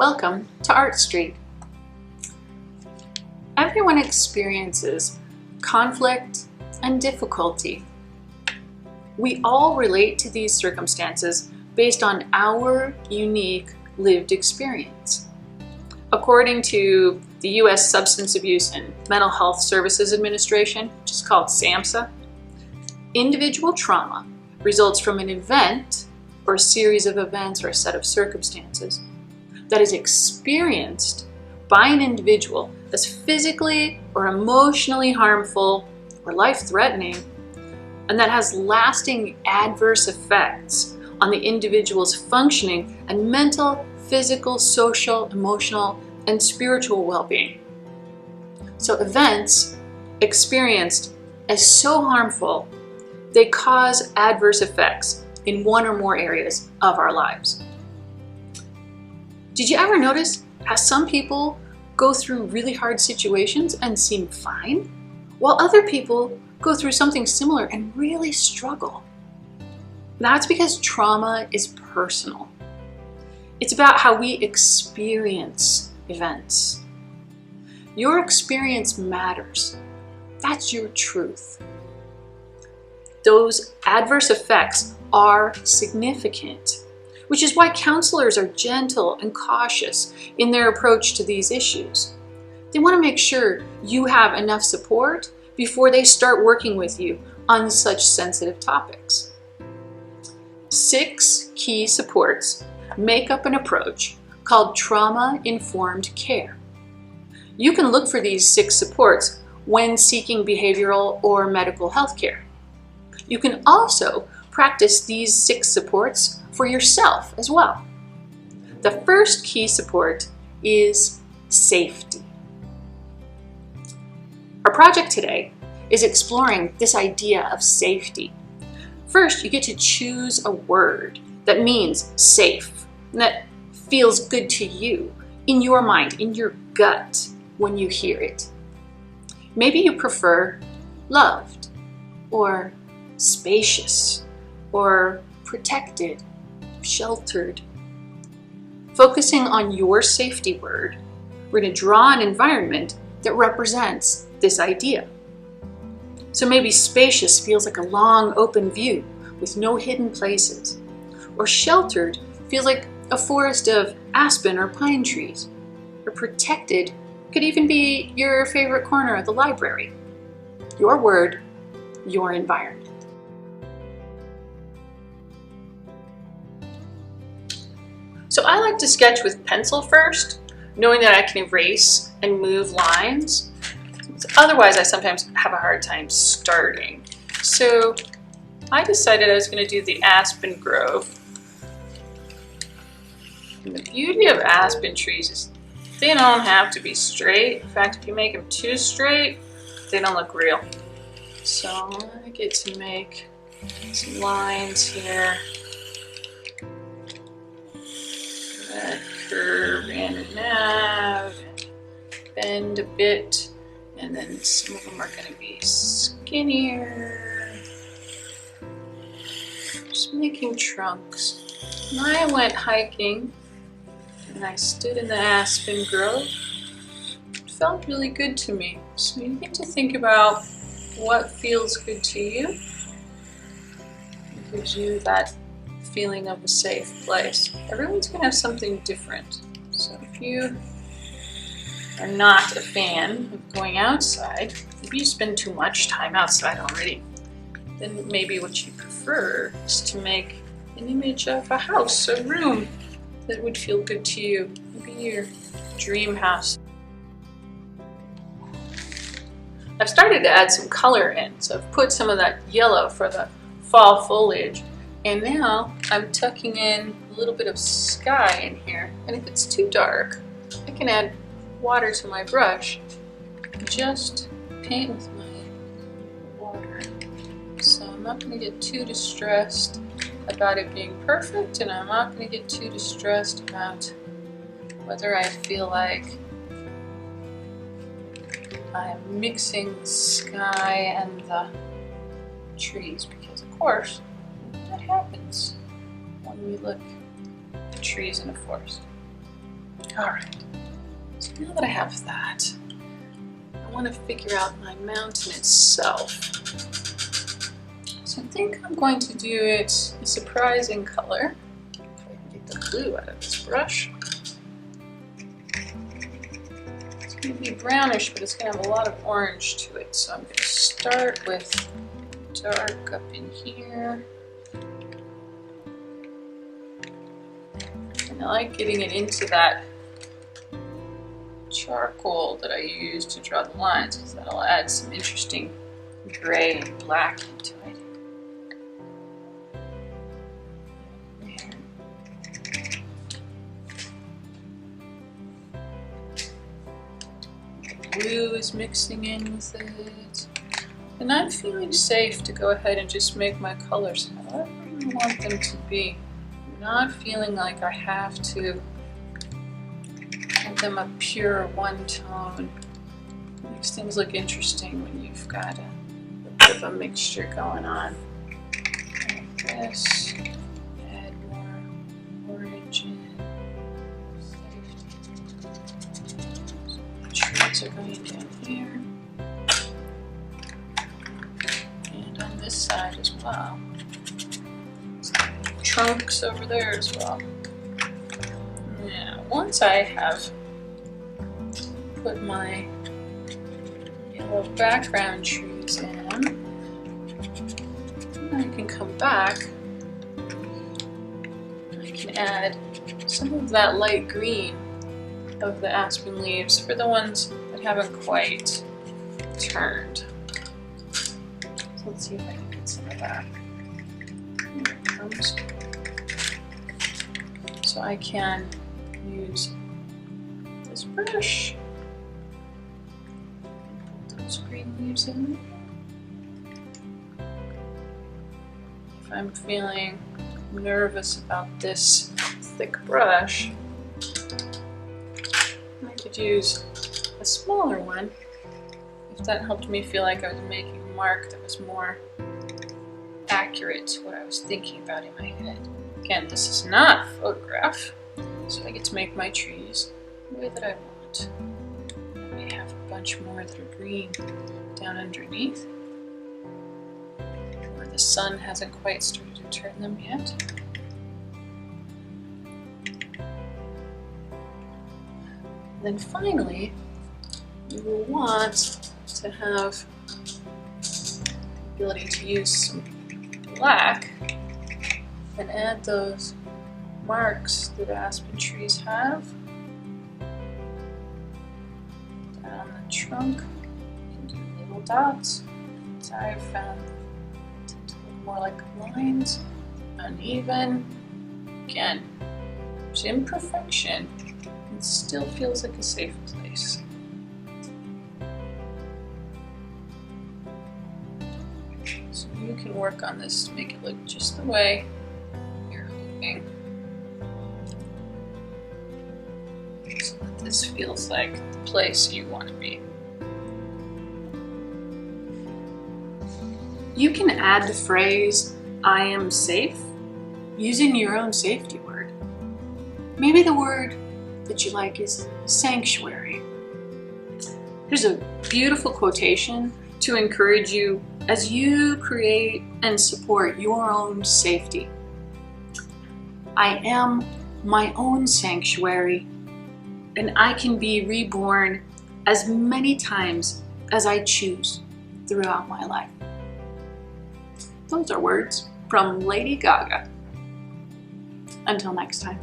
Welcome to Art Street. Everyone experiences conflict and difficulty. We all relate to these circumstances based on our unique lived experience. According to the U.S. Substance Abuse and Mental Health Services Administration, which is called SAMHSA, individual trauma results from an event or a series of events or a set of circumstances that is experienced by an individual as physically or emotionally harmful or life-threatening, and that has lasting adverse effects on the individual's functioning and mental, physical, social, emotional, and spiritual well-being. So events experienced as so harmful, they cause adverse effects in one or more areas of our lives. Did you ever notice how some people go through really hard situations and seem fine, while other people go through something similar and really struggle? That's because trauma is personal. It's about how we experience events. Your experience matters. That's your truth. Those adverse effects are significant, which is why counselors are gentle and cautious in their approach to these issues. They want to make sure you have enough support before they start working with you on such sensitive topics. 6 key supports make up an approach called trauma-informed care. You can look for these 6 supports when seeking behavioral or medical health care. You can also practice these 6 supports for yourself as well. The first key support is safety. Our project today is exploring this idea of safety. First, you get to choose a word that means safe, and that feels good to you, in your mind, in your gut when you hear it. Maybe you prefer loved, or spacious, or protected, sheltered. Focusing on your safety word, we're going to draw an environment that represents this idea. So maybe spacious feels like a long open view with no hidden places, or sheltered feels like a forest of aspen or pine trees, or protected could even be your favorite corner of the library. Your word, your environment. So I like to sketch with pencil first, knowing that I can erase and move lines. Otherwise, I sometimes have a hard time starting. So I decided I was going to do the aspen grove. And the beauty of aspen trees is they don't have to be straight. In fact, if you make them too straight, they don't look real. So I get to make some lines here. Curve in and out, bend a bit, and then some of them are going to be skinnier. Just making trunks. And I went hiking and I stood in the aspen grove. It felt really good to me. So you get to think about what feels good to you. It gives you that feeling of a safe place. Everyone's going to have something different. So if you are not a fan of going outside, if you spend too much time outside already, then maybe what you prefer is to make an image of a house, a room that would feel good to you. Maybe your dream house. I've started to add some color in, so I've put some of that yellow for the fall foliage. And now I'm tucking in a little bit of sky in here. And if it's too dark, I can add water to my brush. Just paint with my water. So I'm not going to get too distressed about it being perfect, and I'm not going to get too distressed about whether I feel like I'm mixing the sky and the trees, because of course that happens when we look at trees in a forest. All right, so now that I have that, I want to figure out my mountain itself. So I think I'm going to do it a surprising color. If I can get the blue out of this brush. It's going to be brownish, but it's going to have a lot of orange to it. So I'm going to start with dark up in here. And I like getting it into that charcoal that I use to draw the lines, because that'll add some interesting gray and black into it. Blue is mixing in with it. And I'm feeling safe to go ahead and just make my colors however I want them to be. I'm not feeling like I have to have them a pure one tone. It makes things look interesting when you've got a bit of a mixture going on. Like this. Add more origin. Trees are going down here, and on this side as well. Trunks over there as well. Now, once I have put my yellow background trees in, I can come back. I can add some of that light green of the aspen leaves for the ones that haven't quite turned. So let's see if I can get some of that. Here it comes. So I can use this brush and put those green leaves in. If I'm feeling nervous about this thick brush, I could use a smaller one if that helped me feel like I was making a mark that was more accurate to what I was thinking about in my head. Again, this is not a photograph, so I get to make my trees the way that I want. I may have a bunch more that are green down underneath, where the sun hasn't quite started to turn them yet. And then finally, you will want to have the ability to use some black and add those marks that aspen trees have down the trunk. You can do little dots, which I've found tend to look more like lines, uneven. Again, there's imperfection. It still feels like a safe place. So you can work on this to make it look just the way you're hoping. So that this feels like the place you want to be. You can add the phrase, "I am safe," using your own safety word. Maybe the word that you like is sanctuary. There's a beautiful quotation to encourage you as you create and support your own safety. I am my own sanctuary, and I can be reborn as many times as I choose throughout my life. Those are words from Lady Gaga. Until next time.